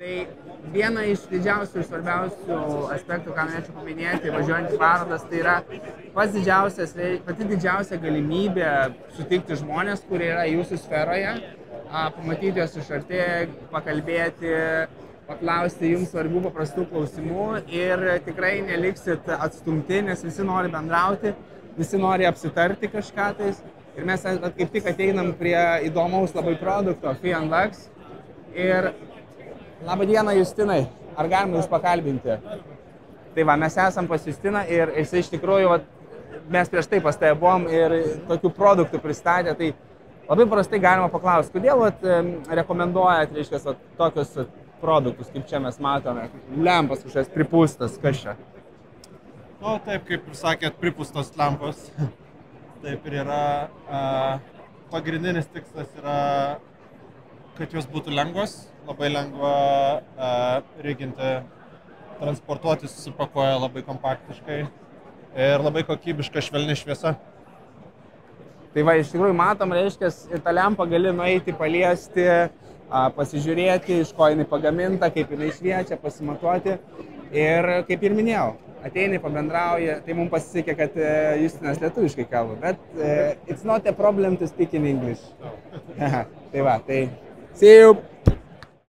Tai viena iš didžiausių ir svarbiausių aspektų, ką norėčiau paminėti, važiuojant į parodas, tai yra pati didžiausia galimybė sutikti žmonės, kurie yra jūsų sferoje, pamatyti juos iš arti, pakalbėti, paklausti jums svarbių paprastų klausimų ir tikrai neliksit atstumti, nes visi nori bendrauti, visi nori apsitarti kažką tais. Ir mes kaip tik ateinam prie įdomaus labai produkto, Fee & Luxe. Ir labą dieną, Justinai, ar galima jūs pakalbinti? Tai va, mes esam pas Justiną ir jis iš tikrųjų, mes prieš tai pas tai buvom ir tokių produktų pristatė, tai labai prastai galima paklausti, kodėl rekomenduojat, reiškia, tokius produktus, kaip čia mes matome, lempas kažkas pripūstas, kas čia? Nu, taip, kaip ir sakėt, pripūstos lempos. Taip ir yra. Pagrindinis tikslas yra, kad jos būtų lengvos, labai lengva riginti, transportuoti, susipakuoja labai kompaktiškai ir labai kokybiška švelni šviesa. Tai va, iš tikrųjų matom, reiškia, tą lempą gali nueiti, paliesti, pasižiūrėti, iš ko jinai pagaminta, kaip jinai šviečia, pasimatuoti. Ir kaip ir minėjau, ateini, pabendrauji, tai mums pasisekė, kad Justinas lietuviškai kalba, bet it's not a problem to speak in English. Tai va, tai see you!